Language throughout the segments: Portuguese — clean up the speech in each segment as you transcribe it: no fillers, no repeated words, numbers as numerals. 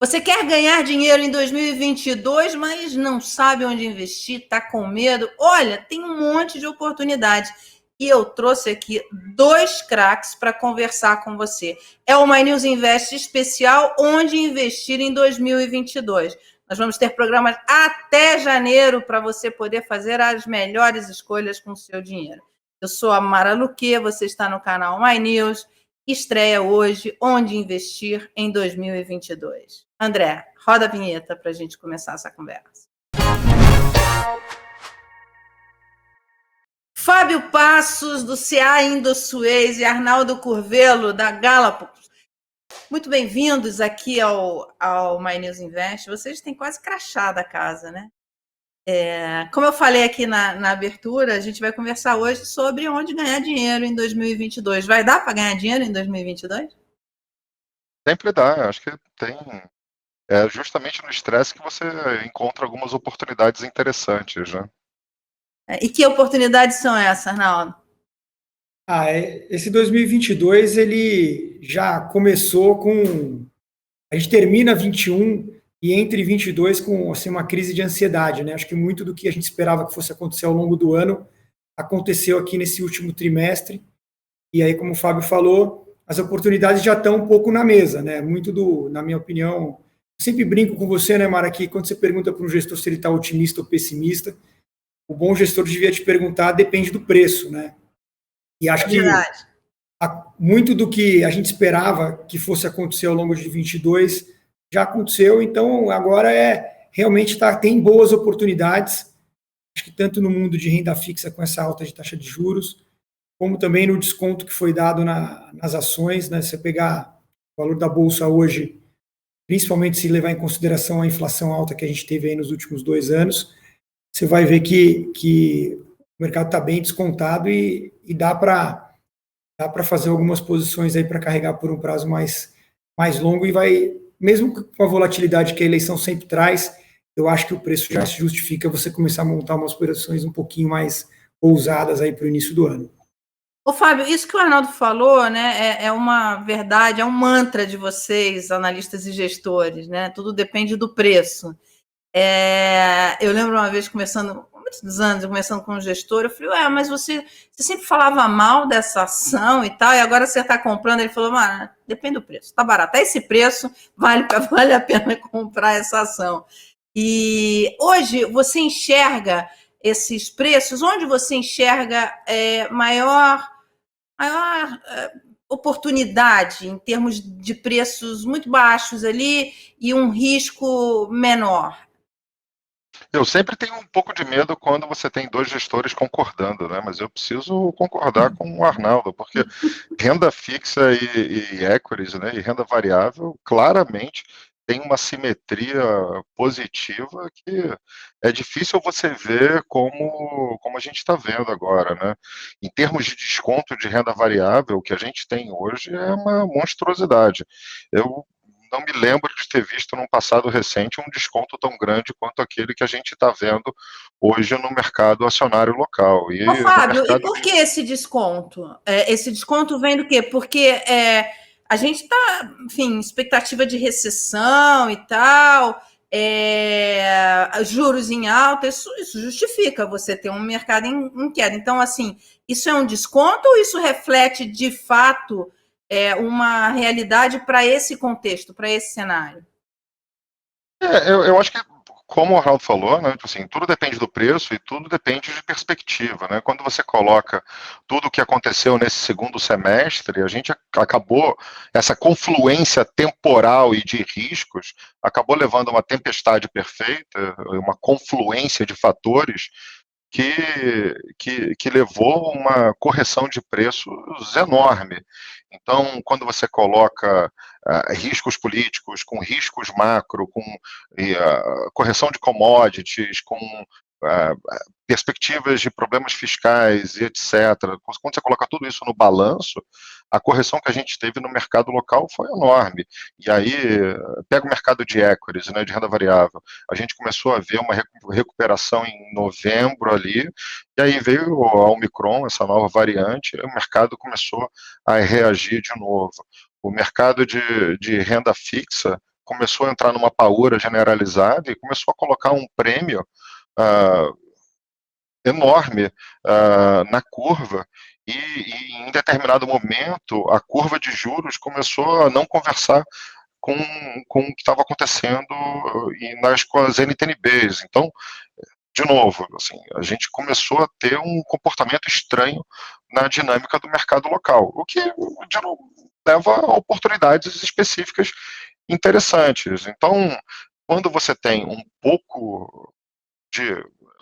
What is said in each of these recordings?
Você quer ganhar dinheiro em 2022, mas não sabe onde investir, está com medo? Olha, tem um monte de oportunidade. E eu trouxe aqui 2 craques para conversar com você. É o My News Invest especial, onde investir em 2022. Nós vamos ter programas até janeiro para você poder fazer as melhores escolhas com o seu dinheiro. Eu sou a Mara Luque, você está no canal My News. Estreia hoje Onde Investir em 2022. André, roda a vinheta para a gente começar essa conversa. Fábio Passos, do CA Indosuez, e Arnaldo Curvelo, da Galápagos. Muito bem-vindos aqui ao My News Invest. Vocês têm quase crachá da casa, né? Como eu falei aqui na abertura, a gente vai conversar hoje sobre onde ganhar dinheiro em 2022. Vai dar para ganhar dinheiro em 2022? Sempre dá, acho que tem. É justamente no estresse que você encontra algumas oportunidades interessantes, né? E que oportunidades são essas, Arnaldo? Esse 2022 ele já começou com... A gente termina 21 e entre 22 com assim, uma crise de ansiedade, né? Acho que muito do que a gente esperava que fosse acontecer ao longo do ano aconteceu aqui nesse último trimestre. E aí, como o Fábio falou, as oportunidades já estão um pouco na mesa, né? Na minha opinião, eu sempre brinco com você, né, Mara, que quando você pergunta para um gestor se ele está otimista ou pessimista, o bom gestor devia te perguntar, depende do preço, né? E acho que muito do que a gente esperava que fosse acontecer ao longo de 22 já aconteceu, então agora realmente tem boas oportunidades, acho que tanto no mundo de renda fixa com essa alta de taxa de juros, como também no desconto que foi dado nas ações, né? Se você pegar o valor da Bolsa hoje, principalmente se levar em consideração a inflação alta que a gente teve aí nos últimos 2 anos, você vai ver que o mercado está bem descontado e dá para fazer algumas posições aí para carregar por um prazo mais longo e vai, mesmo com a volatilidade que a eleição sempre traz, eu acho que o preço já se justifica você começar a montar umas operações um pouquinho mais ousadas aí para o início do ano. Ô, Fábio, isso que o Arnaldo falou, né, é uma verdade, é um mantra de vocês, analistas e gestores, né? Tudo depende do preço. Eu lembro uma vez muitos anos, começando com um gestor, eu falei, mas você sempre falava mal dessa ação e tal, e agora você está comprando. Ele falou, mano, depende do preço, tá barato. A esse preço, vale a pena comprar essa ação. E hoje você enxerga esses preços, onde você enxerga maior oportunidade em termos de preços muito baixos ali e um risco menor? Eu sempre tenho um pouco de medo quando você tem 2 gestores concordando, né? Mas eu preciso concordar com o Arnaldo, porque renda fixa e equities, né? E renda variável, claramente tem uma simetria positiva que é difícil você ver como a gente está vendo agora, né? Em termos de desconto de renda variável, o que a gente tem hoje é uma monstruosidade. Eu não me lembro de ter visto num passado recente um desconto tão grande quanto aquele que a gente está vendo hoje no mercado acionário local. Ô, Fábio, e por que esse desconto? Esse desconto vem do quê? Porque a gente está, enfim, expectativa de recessão e tal, juros em alta, isso justifica você ter um mercado em queda. Então, assim, isso é um desconto ou isso reflete, de fato, uma realidade para esse contexto, para esse cenário? Eu acho que, como o Arnaldo falou, né, assim, tudo depende do preço e tudo depende de perspectiva, né? Quando você coloca tudo o que aconteceu nesse segundo semestre, a gente acabou, essa confluência temporal e de riscos, acabou levando a uma tempestade perfeita, uma confluência de fatores que levou a uma correção de preços enorme. Então, quando você coloca riscos políticos, com riscos macro, com correção de commodities, com perspectivas de problemas fiscais e etc., quando você coloca tudo isso no balanço, a correção que a gente teve no mercado local foi enorme. E aí, pega o mercado de equities, né, de renda variável, a gente começou a ver uma recuperação em novembro ali, e aí veio a Omicron, essa nova variante, e o mercado começou a reagir de novo. O mercado de renda fixa começou a entrar numa paura generalizada e começou a colocar um prêmio enorme na curva, e em determinado momento a curva de juros começou a não conversar com o que estava acontecendo com as NTNBs. Então, de novo, assim, a gente começou a ter um comportamento estranho na dinâmica do mercado local, o que de novo, leva a oportunidades específicas interessantes. Então, quando você tem um pouco de,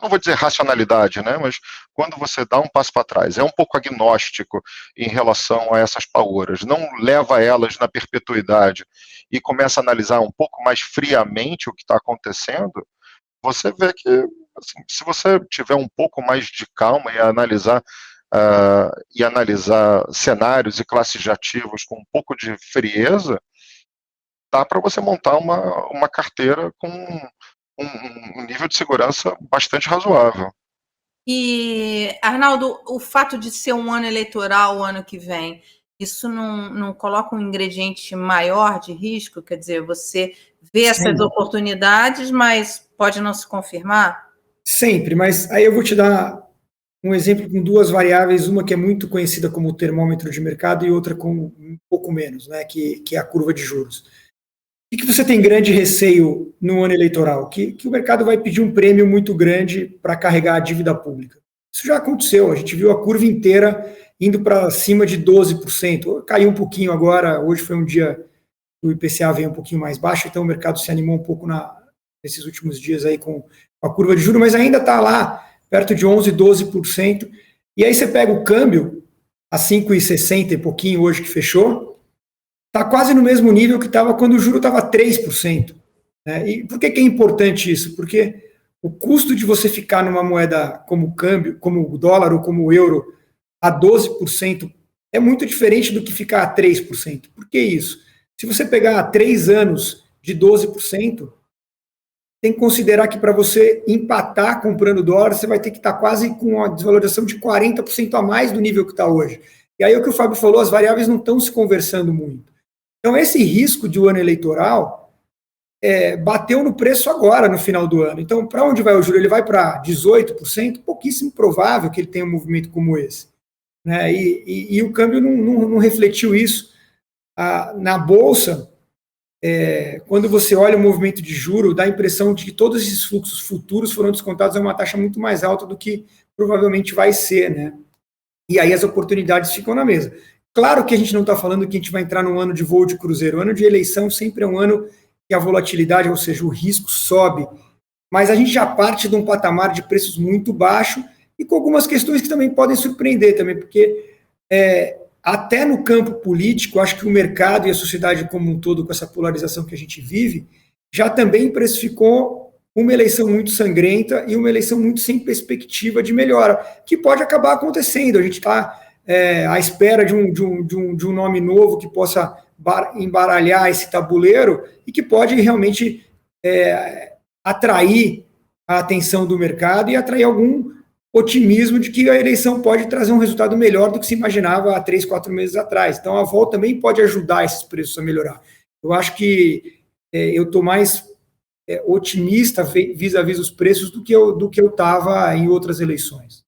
não vou dizer racionalidade, né, mas quando você dá um passo para trás, é um pouco agnóstico em relação a essas pauras, não leva elas na perpetuidade e começa a analisar um pouco mais friamente o que está acontecendo, você vê que, assim, se você tiver um pouco mais de calma e analisar cenários e classes de ativos com um pouco de frieza, dá para você montar uma carteira com um nível de segurança bastante razoável. E, Arnaldo, o fato de ser um ano eleitoral o ano que vem, isso não coloca um ingrediente maior de risco? Quer dizer, você vê essas oportunidades, mas pode não se confirmar? Sempre, mas aí eu vou te dar um exemplo com duas variáveis, uma que é muito conhecida como termômetro de mercado e outra com um pouco menos, né, que é a curva de juros. O que você tem grande receio no ano eleitoral? Que o mercado vai pedir um prêmio muito grande para carregar a dívida pública. Isso já aconteceu, a gente viu a curva inteira indo para cima de 12%. Caiu um pouquinho agora, hoje foi um dia que o IPCA veio um pouquinho mais baixo, então o mercado se animou um pouco nesses últimos dias aí com a curva de juros, mas ainda está lá, perto de 11%, 12%. E aí você pega o câmbio, a 5,60 e pouquinho hoje que fechou, está quase no mesmo nível que estava quando o juro estava 3%. Né? E por que é importante isso? Porque o custo de você ficar numa moeda como o câmbio, como o dólar ou como o euro, a 12%, é muito diferente do que ficar a 3%. Por que isso? Se você pegar 3 anos de 12%, tem que considerar que para você empatar comprando dólar, você vai ter que estar quase com uma desvalorização de 40% a mais do nível que está hoje. E aí o que o Fábio falou, as variáveis não estão se conversando muito. Então esse risco de um ano eleitoral bateu no preço agora, no final do ano. Então para onde vai o juro? Ele vai para 18%? Pouquíssimo provável que ele tenha um movimento como esse. Né? E o câmbio não refletiu isso. Na Bolsa, quando você olha o movimento de juro, dá a impressão de que todos esses fluxos futuros foram descontados a uma taxa muito mais alta do que provavelmente vai ser, né? E aí as oportunidades ficam na mesa. Claro que a gente não está falando que a gente vai entrar num ano de voo de cruzeiro. O ano de eleição sempre é um ano que a volatilidade, ou seja, o risco sobe, mas a gente já parte de um patamar de preços muito baixo e com algumas questões que também podem surpreender também, porque até no campo político, acho que o mercado e a sociedade como um todo, com essa polarização que a gente vive, já também precificou uma eleição muito sangrenta e uma eleição muito sem perspectiva de melhora, que pode acabar acontecendo. A gente está à espera de um nome novo que possa embaralhar esse tabuleiro e que pode realmente atrair a atenção do mercado e atrair algum otimismo de que a eleição pode trazer um resultado melhor do que se imaginava há 3, 4 meses atrás. Então, a volta também pode ajudar esses preços a melhorar. Eu acho que eu estou mais otimista vis-à-vis os preços do que eu estava em outras eleições.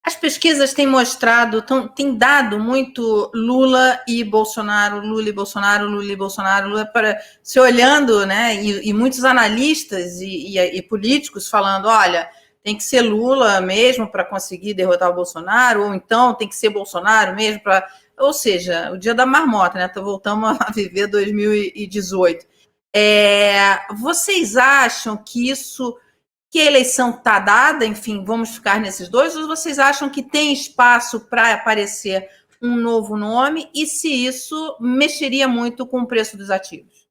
As pesquisas têm mostrado, têm dado muito Lula e Bolsonaro, Lula e Bolsonaro, Lula e Bolsonaro, Lula, para se olhando, né? E muitos analistas e políticos falando, olha, tem que ser Lula mesmo para conseguir derrotar o Bolsonaro, ou então tem que ser Bolsonaro mesmo para... Ou seja, o dia da marmota, né? Voltamos a viver 2018. Vocês acham que a eleição está dada, enfim, vamos ficar nesses dois, ou vocês acham que tem espaço para aparecer um novo nome e se isso mexeria muito com o preço dos ativos?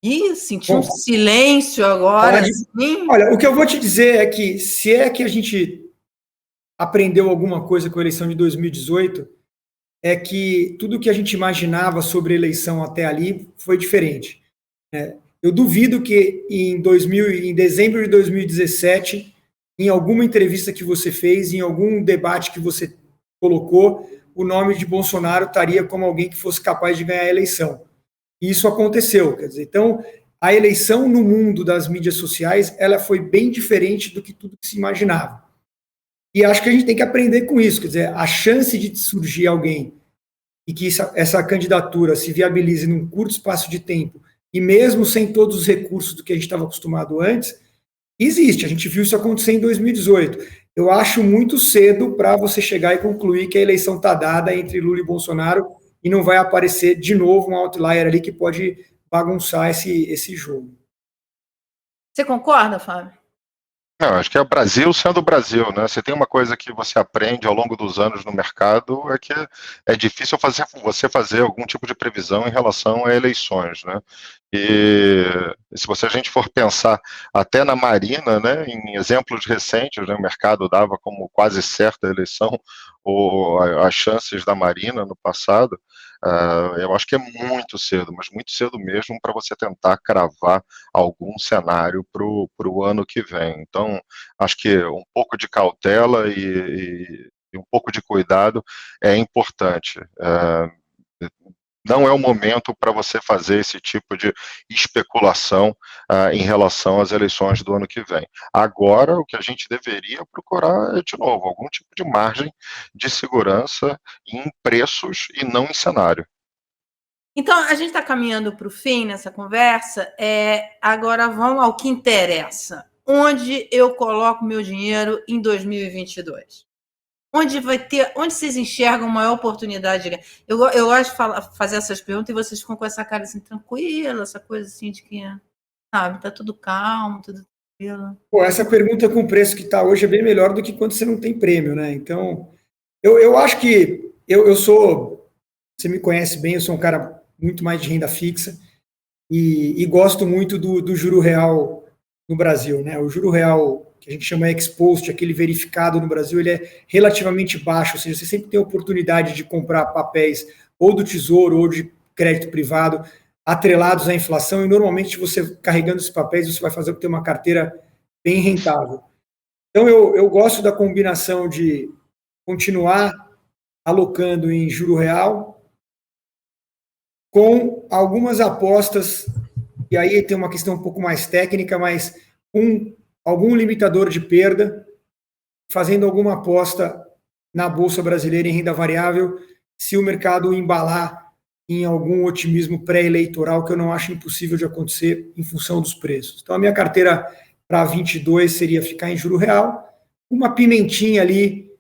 Ih, senti um silêncio agora. Sim. Olha, o que eu vou te dizer é que se é que a gente aprendeu alguma coisa com a eleição de 2018, é que tudo que a gente imaginava sobre a eleição até ali foi diferente. Eu duvido que em dezembro de 2017, em alguma entrevista que você fez, em algum debate que você colocou, o nome de Bolsonaro estaria como alguém que fosse capaz de ganhar a eleição. E isso aconteceu, quer dizer, então a eleição no mundo das mídias sociais, ela foi bem diferente do que tudo que se imaginava. E acho que a gente tem que aprender com isso, quer dizer, a chance de surgir alguém e que essa candidatura se viabilize num curto espaço de tempo, e mesmo sem todos os recursos do que a gente estava acostumado antes, existe. A gente viu isso acontecer em 2018. Eu acho muito cedo para você chegar e concluir que a eleição está dada entre Lula e Bolsonaro e não vai aparecer de novo um outlier ali que pode bagunçar esse jogo. Você concorda, Fábio? Não, acho que é o Brasil sendo o Brasil, né? Você tem uma coisa que você aprende ao longo dos anos no mercado, é que é difícil você fazer algum tipo de previsão em relação a eleições, né? E se a gente for pensar até na Marina, né, em exemplos recentes, né, o mercado dava como quase certa a eleição ou as chances da Marina no passado, eu acho que é muito cedo, mas muito cedo mesmo para você tentar cravar algum cenário para o ano que vem. Então, acho que um pouco de cautela e um pouco de cuidado é importante. Não é o momento para você fazer esse tipo de especulação em relação às eleições do ano que vem. Agora, o que a gente deveria procurar é, de novo, algum tipo de margem de segurança em preços e não em cenário. Então, a gente está caminhando para o fim nessa conversa. Agora vamos ao que interessa. Onde eu coloco meu dinheiro em 2022? Onde vocês enxergam maior oportunidade de ganhar? Eu gosto de fazer essas perguntas e vocês ficam com essa cara assim, tranquila, essa coisa assim de que, sabe, tá tudo calmo, tudo tranquilo. Pô, essa pergunta com o preço que está hoje é bem melhor do que quando você não tem prêmio, né? Então, eu acho que eu sou, você me conhece bem, eu sou um cara muito mais de renda fixa e gosto muito do juro real no Brasil, né? O juro real que a gente chama ex-post, aquele verificado no Brasil, ele é relativamente baixo, ou seja, você sempre tem a oportunidade de comprar papéis ou do Tesouro ou de crédito privado atrelados à inflação, e normalmente você carregando esses papéis, você vai fazer ter uma carteira bem rentável. Então eu gosto da combinação de continuar alocando em juro real com algumas apostas, e aí tem uma questão um pouco mais técnica, mas algum limitador de perda, fazendo alguma aposta na Bolsa Brasileira em renda variável, se o mercado embalar em algum otimismo pré-eleitoral, que eu não acho impossível de acontecer em função dos preços. Então, a minha carteira para 22 seria ficar em juro real, uma pimentinha ali,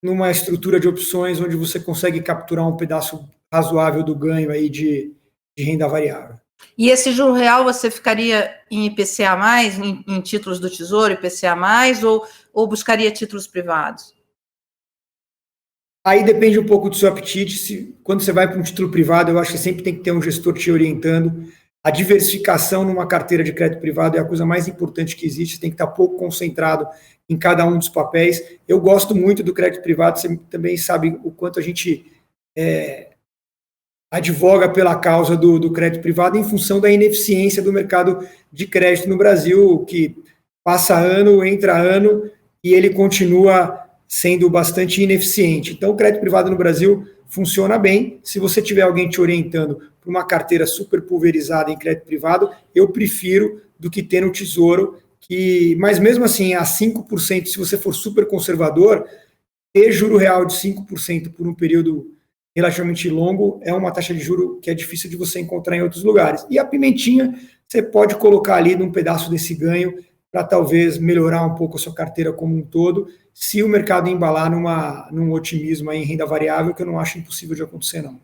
numa estrutura de opções, onde você consegue capturar um pedaço razoável do ganho aí de renda variável. E esse juro real você ficaria em IPCA+, em títulos do Tesouro, IPCA+, ou buscaria títulos privados? Aí depende um pouco do seu apetite. Quando você vai para um título privado, eu acho que sempre tem que ter um gestor te orientando. A diversificação numa carteira de crédito privado é a coisa mais importante que existe. Você tem que estar pouco concentrado em cada um dos papéis. Eu gosto muito do crédito privado. Você também sabe o quanto a gente advoga pela causa do crédito privado em função da ineficiência do mercado de crédito no Brasil, que passa ano, entra ano, e ele continua sendo bastante ineficiente. Então, o crédito privado no Brasil funciona bem. Se você tiver alguém te orientando para uma carteira super pulverizada em crédito privado, eu prefiro do que ter no Tesouro, mas mesmo assim, a 5%, se você for super conservador, ter juro real de 5% por um período relativamente longo é uma taxa de juro que é difícil de você encontrar em outros lugares. E a pimentinha, você pode colocar ali num pedaço desse ganho para talvez melhorar um pouco a sua carteira como um todo, se o mercado embalar num otimismo aí em renda variável, que eu não acho impossível de acontecer, não.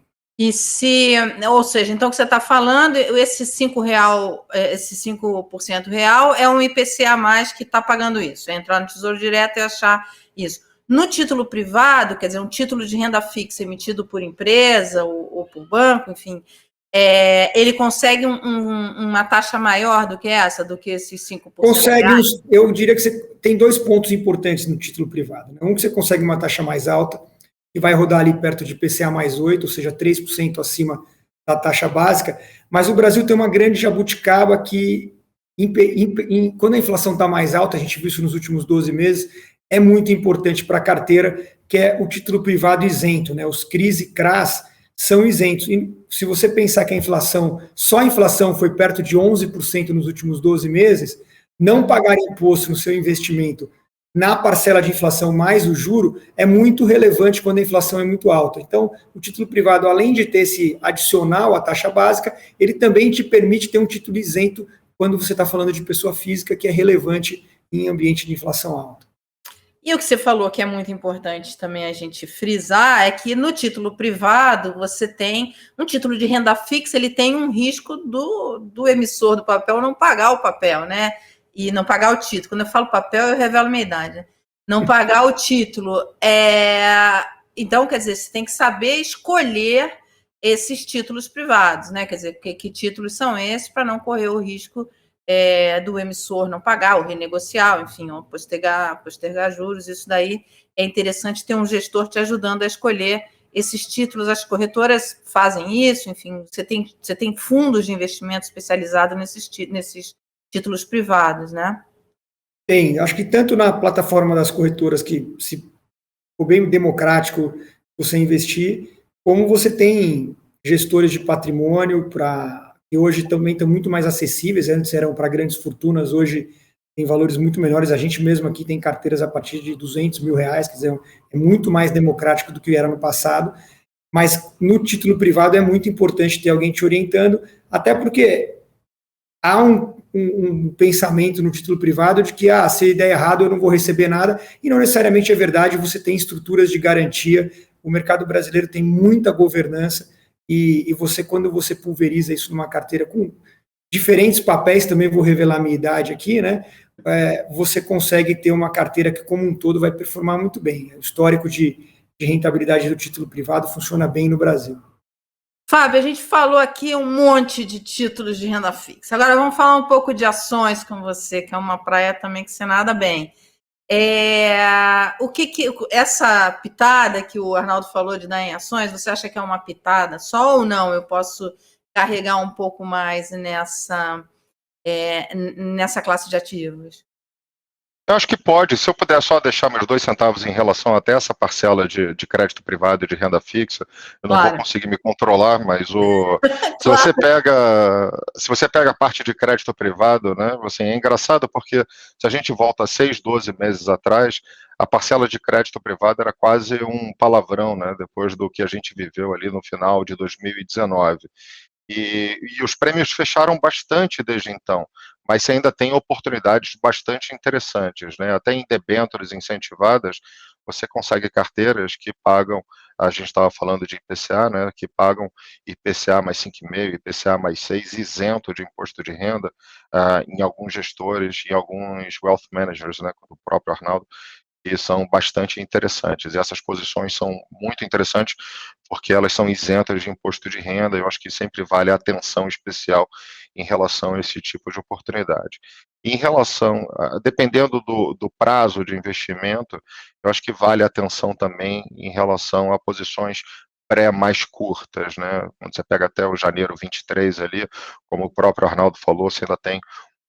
Ou seja, então o que você está falando, esse 5% real é um IPCA+, que está pagando isso, é entrar no Tesouro Direto e achar isso. No título privado, quer dizer, um título de renda fixa emitido por empresa ou por banco, enfim, ele consegue uma taxa maior do que esses 5%? Consegue, eu diria que você tem 2 pontos importantes no título privado. Né? Um, que você consegue uma taxa mais alta, que vai rodar ali perto de IPCA mais 8, ou seja, 3% acima da taxa básica, mas o Brasil tem uma grande jabuticaba que, quando a inflação está mais alta, a gente viu isso nos últimos 12 meses, é muito importante para a carteira, que é o título privado isento, né? Os CRIs e CRAs são isentos. E se você pensar que a inflação, só a inflação foi perto de 11% nos últimos 12 meses, não pagar imposto no seu investimento na parcela de inflação mais o juro é muito relevante quando a inflação é muito alta. Então, o título privado, além de ter esse adicional à taxa básica, ele também te permite ter um título isento quando você está falando de pessoa física, que é relevante em ambiente de inflação alta. E o que você falou que é muito importante também a gente frisar é que no título privado você tem um título de renda fixa, ele tem um risco do emissor do papel não pagar o papel, né? E não pagar o título. Quando eu falo papel, eu revelo minha idade. Não pagar o título. Então, quer dizer, você tem que saber escolher esses títulos privados, né? Quer dizer, que títulos são esses para não correr o risco do emissor não pagar, ou renegociar, enfim, ou postergar juros. Isso daí é interessante ter um gestor te ajudando a escolher esses títulos. As corretoras fazem isso, enfim, você tem fundos de investimento especializados nesses títulos privados, né? Tem, acho que tanto na plataforma das corretoras, que se for bem democrático você investir, como você tem gestores de patrimônio que hoje também estão muito mais acessíveis, antes eram para grandes fortunas, hoje tem valores muito menores. A gente mesmo aqui tem carteiras a partir de R$200 mil, quer dizer, é muito mais democrático do que era no passado, mas no título privado é muito importante ter alguém te orientando, até porque há um pensamento no título privado de que, se der errado eu não vou receber nada, e não necessariamente é verdade. Você tem estruturas de garantia, o mercado brasileiro tem muita governança, e você, quando você pulveriza isso numa carteira com diferentes papéis, também vou revelar a minha idade aqui, né? Você consegue ter uma carteira que, como um todo, vai performar muito bem. O histórico de rentabilidade do título privado funciona bem no Brasil. Fábio, a gente falou aqui um monte de títulos de renda fixa. Agora vamos falar um pouco de ações com você, que é uma praia também que você nada bem. Essa pitada que o Arnaldo falou de dar em ações, você acha que é uma pitada só ou não? Eu posso carregar um pouco mais nessa classe de ativos? Eu acho que pode. Se eu puder só deixar meus 2 centavos em relação até essa parcela de crédito privado e de renda fixa, eu não vou conseguir me controlar, mas se você pega a parte de crédito privado, né, é engraçado porque se a gente volta 6, 12 meses atrás, a parcela de crédito privado era quase um palavrão, né, depois do que a gente viveu ali no final de 2019. E os prêmios fecharam bastante desde então, mas você ainda tem oportunidades bastante interessantes, né? Até em debêntures incentivadas, você consegue carteiras que pagam, a gente estava falando de IPCA, né? Que pagam IPCA mais 5,5, IPCA mais 6, isento de imposto de renda, em alguns gestores, em alguns wealth managers, né? Como o próprio Arnaldo, e são bastante interessantes. E essas posições são muito interessantes porque elas são isentas de imposto de renda. Eu acho que sempre vale a atenção especial em relação a esse tipo de oportunidade. Em relação, dependendo do prazo de investimento, eu acho que vale a atenção também em relação a posições mais curtas, né? Quando você pega até o janeiro 23 ali, como o próprio Arnaldo falou, você ainda tem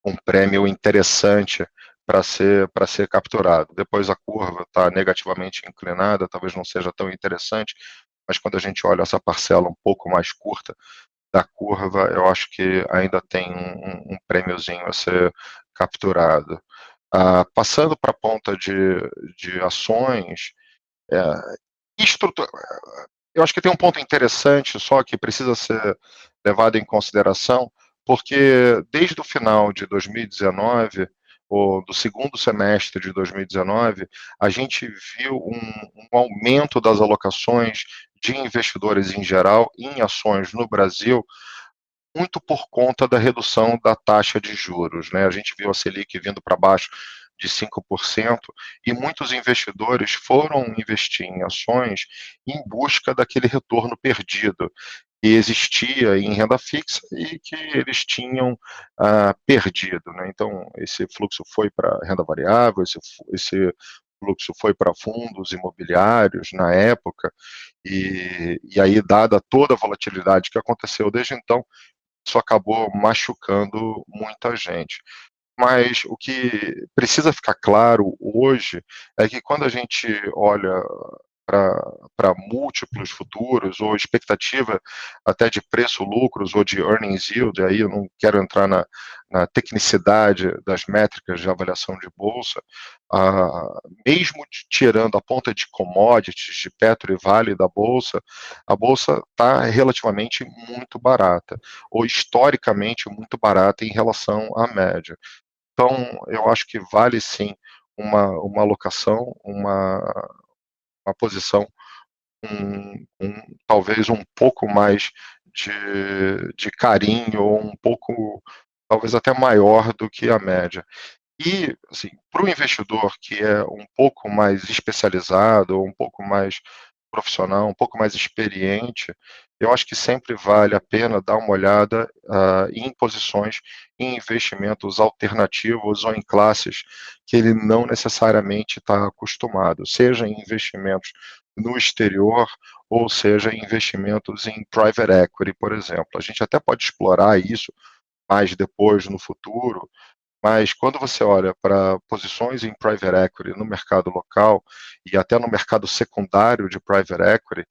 um prêmio interessante para ser capturado. Depois a curva está negativamente inclinada, talvez não seja tão interessante, mas quando a gente olha essa parcela um pouco mais curta da curva, eu acho que ainda tem um prêmiozinho a ser capturado. Passando para a ponta de ações, eu acho que tem um ponto interessante só que precisa ser levado em consideração, porque desde o final de 2019, ou do segundo semestre de 2019, a gente viu um aumento das alocações de investidores em geral em ações no Brasil, muito por conta da redução da taxa de juros, né? A gente viu a Selic vindo para baixo de 5%, e muitos investidores foram investir em ações em busca daquele retorno perdido que existia em renda fixa e que eles tinham perdido, né? Então, esse fluxo foi para renda variável, esse fluxo foi para fundos imobiliários na época, e aí, dada toda a volatilidade que aconteceu desde então, isso acabou machucando muita gente. Mas o que precisa ficar claro hoje é que quando a gente olha para múltiplos futuros, ou expectativa até de preço-lucros, ou de earnings yield, aí eu não quero entrar na tecnicidade das métricas de avaliação de bolsa, mesmo tirando a ponta de commodities, de Petro e Vale da bolsa, a bolsa está relativamente muito barata, ou historicamente muito barata em relação à média. Então, eu acho que vale sim uma alocação, uma posição talvez um pouco mais de carinho, ou um pouco, talvez até maior do que a média. E, assim, para o investidor que é um pouco mais especializado, ou um pouco mais profissional, um pouco mais experiente, eu acho que sempre vale a pena dar uma olhada em posições em investimentos alternativos ou em classes que ele não necessariamente está acostumado, seja em investimentos no exterior, ou seja em investimentos em private equity, por exemplo. A gente até pode explorar isso mais depois, no futuro, mas quando você olha para posições em private equity no mercado local e até no mercado secundário de private equity,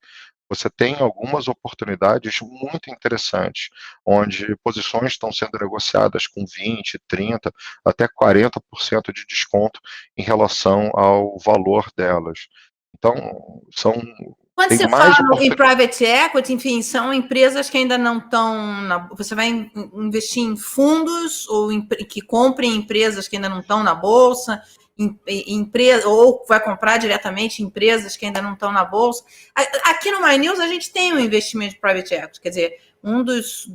você tem algumas oportunidades muito interessantes, onde posições estão sendo negociadas com 20, 30, até 40% de desconto em relação ao valor delas. Então, Quando tem você mais fala em oportunidades. private equity, enfim, são empresas que ainda não estão. Você vai investir em fundos ou que comprem empresas que ainda não estão na bolsa, ou vai comprar diretamente empresas que ainda não estão na bolsa. Aqui no My News a gente tem um investimento de private equity, quer dizer, um dos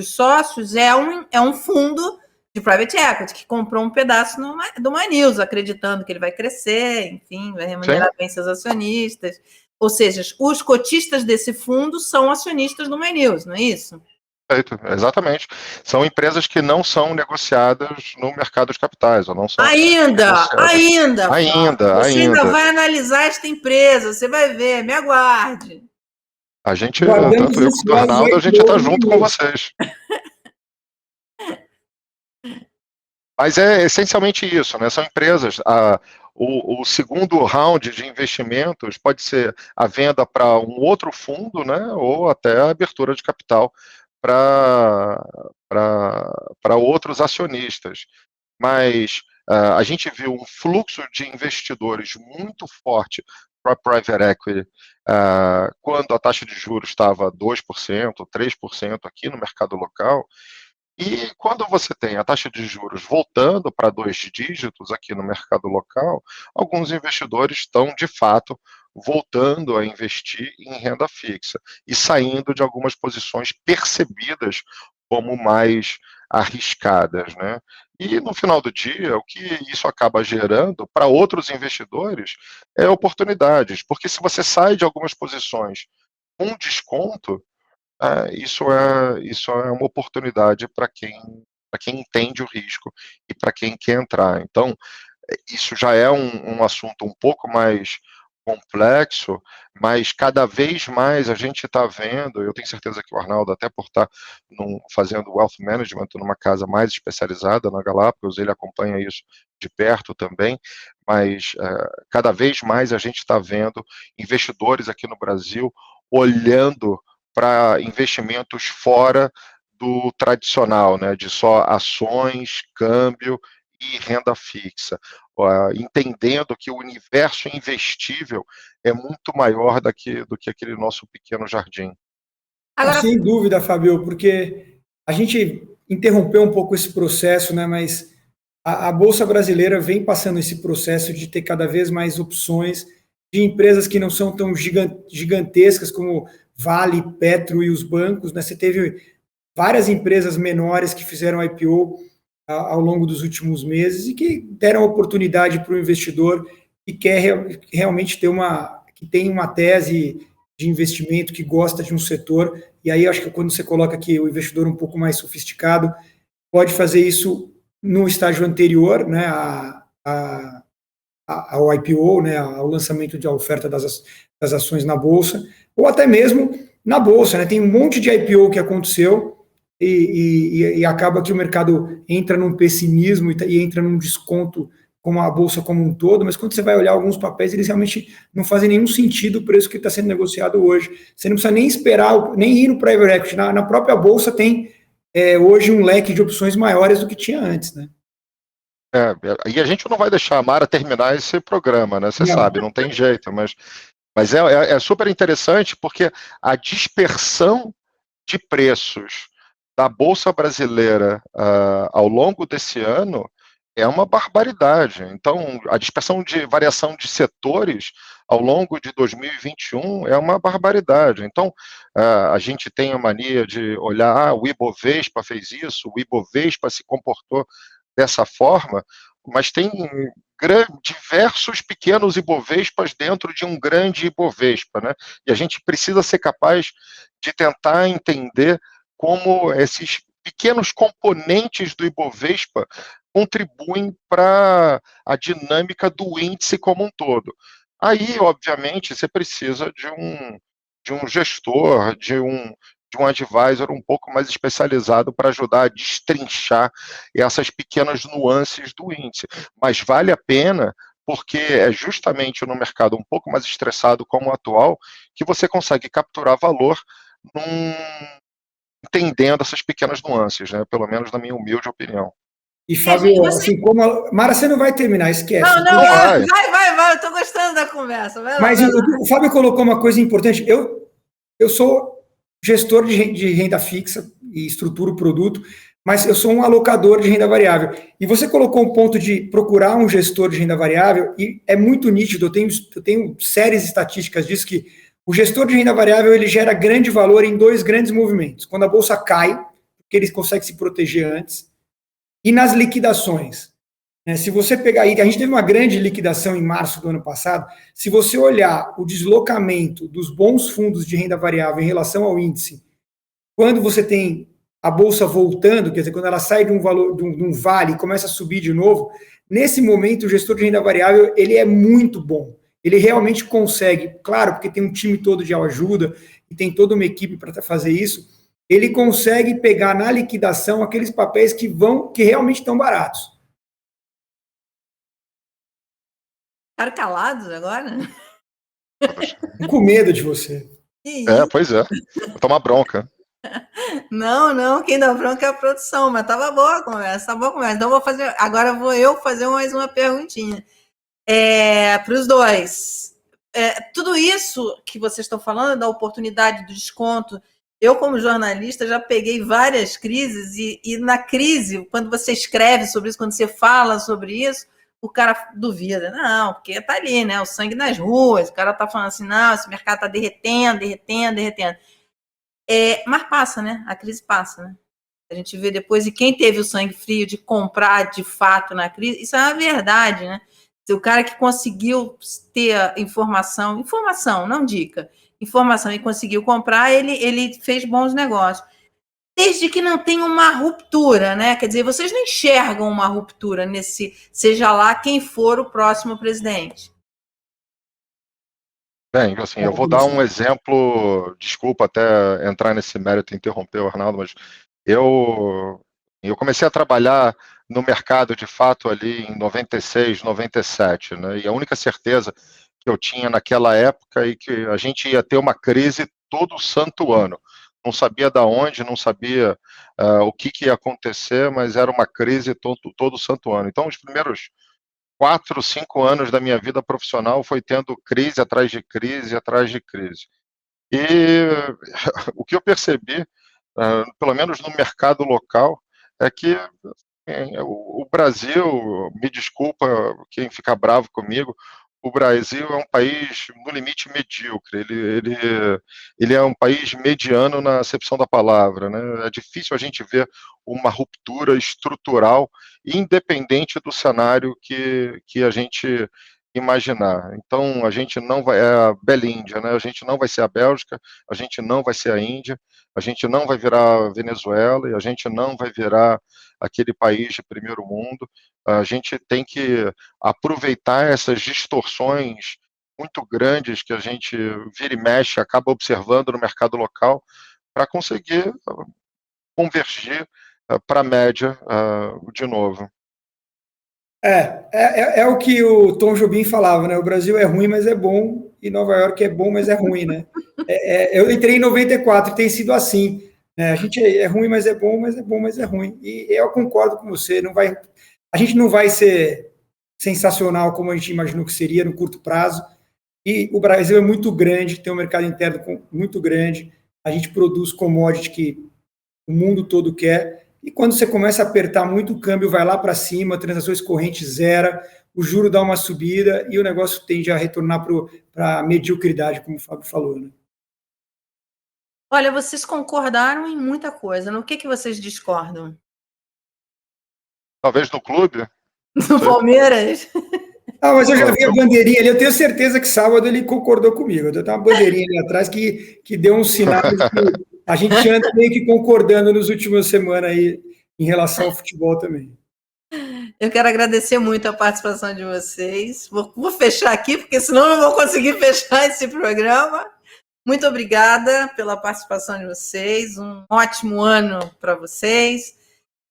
sócios é um fundo de private equity, que comprou um pedaço do My News, acreditando que ele vai crescer, enfim, vai remunerar bem seus acionistas. Ou seja, os cotistas desse fundo são acionistas do My News, não é isso? Perfeito, exatamente. São empresas que não são negociadas no mercado de capitais, ou não são Ainda. Você ainda ainda. vai analisar esta empresa, você vai ver, me aguarde. A gente, Guardamos tanto eu quanto o ansiosos Arnaldo, a aí, gente está junto com vocês. Mas é essencialmente isso, né? São empresas. O segundo round de investimentos pode ser a venda para um outro fundo, né? Ou até a abertura de capital para outros acionistas. Mas a gente viu um fluxo de investidores muito forte para private equity quando a taxa de juros estava 2%, 3% aqui no mercado local. E quando você tem a taxa de juros voltando para 2 dígitos aqui no mercado local, alguns investidores estão, de fato, voltando a investir em renda fixa e saindo de algumas posições percebidas como mais arriscadas, né? E no final do dia, o que isso acaba gerando para outros investidores é oportunidades, porque se você sai de algumas posições com desconto, isso é uma oportunidade para quem entende o risco e para quem quer entrar. Então, isso já é um assunto um pouco mais complexo, mas cada vez mais a gente está vendo, eu tenho certeza que o Arnaldo, até por estar fazendo wealth management numa casa mais especializada na Galápagos, ele acompanha isso de perto também, mas cada vez mais a gente está vendo investidores aqui no Brasil olhando para investimentos fora do tradicional, né, de só ações, câmbio e renda fixa, entendendo que o universo investível é muito maior do que aquele nosso pequeno jardim. Agora, sem dúvida, Fabio, porque a gente interrompeu um pouco esse processo, né, mas a Bolsa Brasileira vem passando esse processo de ter cada vez mais opções de empresas que não são tão gigantescas como Vale, Petro e os bancos, né? Você teve várias empresas menores que fizeram IPO ao longo dos últimos meses e que deram oportunidade para o investidor que quer realmente que tem uma tese de investimento, que gosta de um setor, e aí acho que quando você coloca aqui o investidor um pouco mais sofisticado, pode fazer isso no estágio anterior, né, ao IPO, né, ao lançamento da oferta das ações na Bolsa, ou até mesmo na Bolsa, né? Tem um monte de IPO que aconteceu e acaba que o mercado entra num pessimismo e entra num desconto como a bolsa como um todo, mas quando você vai olhar alguns papéis, eles realmente não fazem nenhum sentido o preço que está sendo negociado hoje. Você não precisa nem esperar, nem ir no private equity. Na própria bolsa tem hoje um leque de opções maiores do que tinha antes, né? E a gente não vai deixar a Mara terminar esse programa, né? Você Não. sabe, não tem jeito, mas é super interessante porque a dispersão de preços da Bolsa Brasileira ao longo desse ano é uma barbaridade. Então, a dispersão de variação de setores ao longo de 2021 é uma barbaridade. Então, a gente tem a mania de olhar, o Ibovespa fez isso, o Ibovespa se comportou dessa forma, mas tem diversos pequenos Ibovespas dentro de um grande Ibovespa, né? E a gente precisa ser capaz de tentar entender como esses pequenos componentes do Ibovespa contribuem para a dinâmica do índice como um todo. Aí, obviamente, você precisa de um gestor, de um advisor um pouco mais especializado para ajudar a destrinchar essas pequenas nuances do índice. Mas vale a pena, porque é justamente no mercado um pouco mais estressado como o atual que você consegue capturar valor entendendo essas pequenas nuances, né? Pelo menos na minha humilde opinião. E, Fábio, assim como Mara, você não vai terminar, esquece. Não, vai, eu tô gostando da conversa. Mas o Fábio colocou uma coisa importante. Eu sou gestor de renda fixa e estruturo o produto, mas eu sou um alocador de renda variável. E você colocou um ponto de procurar um gestor de renda variável, e é muito nítido, eu tenho séries estatísticas disso, que o gestor de renda variável ele gera grande valor em dois grandes movimentos. Quando a bolsa cai, porque ele consegue se proteger antes, e nas liquidações. Se você pegar aí, a gente teve uma grande liquidação em março do ano passado, se você olhar o deslocamento dos bons fundos de renda variável em relação ao índice, quando você tem a bolsa voltando, quer dizer, quando ela sai de um valor, de um vale e começa a subir de novo, nesse momento o gestor de renda variável ele é muito bom. Ele realmente consegue, claro, porque tem um time todo de ajuda e tem toda uma equipe para fazer isso, ele consegue pegar na liquidação aqueles papéis que realmente estão baratos. Ficaram calados agora? Com medo de você. Pois é. Vou tomar bronca. Não, quem dá bronca é a produção, mas tava boa a conversa, Então agora vou eu fazer mais uma perguntinha para os dois. Tudo isso que vocês estão falando da oportunidade do desconto, eu como jornalista já peguei várias crises e na crise, quando você escreve sobre isso, quando você fala sobre isso, o cara duvida, não, porque tá ali, né? O sangue nas ruas, o cara tá falando assim, não, esse mercado tá derretendo. Mas passa, né? A crise passa, né? A gente vê depois, e quem teve o sangue frio de comprar de fato na crise, isso é uma verdade, né? O cara que conseguiu ter informação, não dica, informação e conseguiu comprar, ele fez bons negócios. Desde que não tenha uma ruptura, né? Quer dizer, vocês não enxergam uma ruptura seja lá quem for o próximo presidente. Bem, assim, eu vou dar um exemplo, desculpa até entrar nesse mérito e interromper o Arnaldo, mas eu comecei a trabalhar no mercado de fato ali em 96, 97, né? E a única certeza que eu tinha naquela época é que a gente ia ter uma crise todo santo ano. Não sabia da onde, não sabia o que ia acontecer, mas era uma crise todo santo ano. Então, os primeiros 4, 5 anos da minha vida profissional foi tendo crise atrás de crise atrás de crise. E o que eu percebi, pelo menos no mercado local, é que o Brasil, me desculpa quem fica bravo comigo, o Brasil é um país no limite medíocre, ele é um país mediano na acepção da palavra, né? É difícil a gente ver uma ruptura estrutural, independente do cenário que a gente imaginar. Então, a gente não vai, é a bela Índia, né? A gente não vai ser a Bélgica, a gente não vai ser a Índia, a gente não vai virar a Venezuela e a gente não vai virar aquele país de primeiro mundo. A gente tem que aproveitar essas distorções muito grandes que a gente vira e mexe, acaba observando no mercado local, para conseguir convergir para a média de novo. É o que o Tom Jobim falava, né? O Brasil é ruim, mas é bom, e Nova York é bom, mas é ruim, né? Eu entrei em 94 e tem sido assim. Né? A gente é ruim, mas é bom, mas é bom, mas é ruim. E eu concordo com você, a gente não vai ser sensacional como a gente imaginou que seria no curto prazo. E o Brasil é muito grande, tem um mercado interno muito grande, a gente produz commodity que o mundo todo quer, e quando você começa a apertar muito, o câmbio vai lá para cima, transações correntes zero, o juro dá uma subida e o negócio tende a retornar para a mediocridade, como o Fábio falou. Né? Olha, vocês concordaram em muita coisa. No que vocês discordam? Talvez no clube. No Palmeiras? Mas eu já vi a bandeirinha ali, eu tenho certeza que sábado ele concordou comigo. Eu tenho uma bandeirinha ali atrás que deu um sinal que a gente anda meio que concordando nas últimas semanas aí em relação ao futebol também. Eu quero agradecer muito a participação de vocês. Vou fechar aqui, porque senão eu não vou conseguir fechar esse programa. Muito obrigada pela participação de vocês. Um ótimo ano para vocês.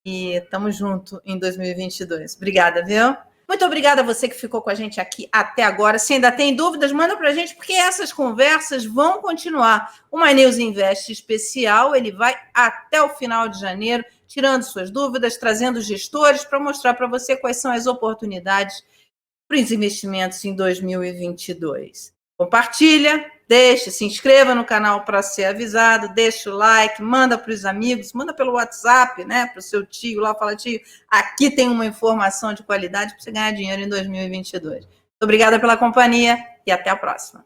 E estamos juntos em 2022. Obrigada, viu? Muito obrigada a você que ficou com a gente aqui até agora. Se ainda tem dúvidas, manda para a gente, porque essas conversas vão continuar. O My News Invest especial, ele vai até o final de janeiro, tirando suas dúvidas, trazendo gestores para mostrar para você quais são as oportunidades para os investimentos em 2022. Compartilha, se inscreva no canal para ser avisado, deixa o like, manda para os amigos, manda pelo WhatsApp, né, para o seu tio lá, fala, tio, aqui tem uma informação de qualidade para você ganhar dinheiro em 2022. Muito obrigada pela companhia e até a próxima.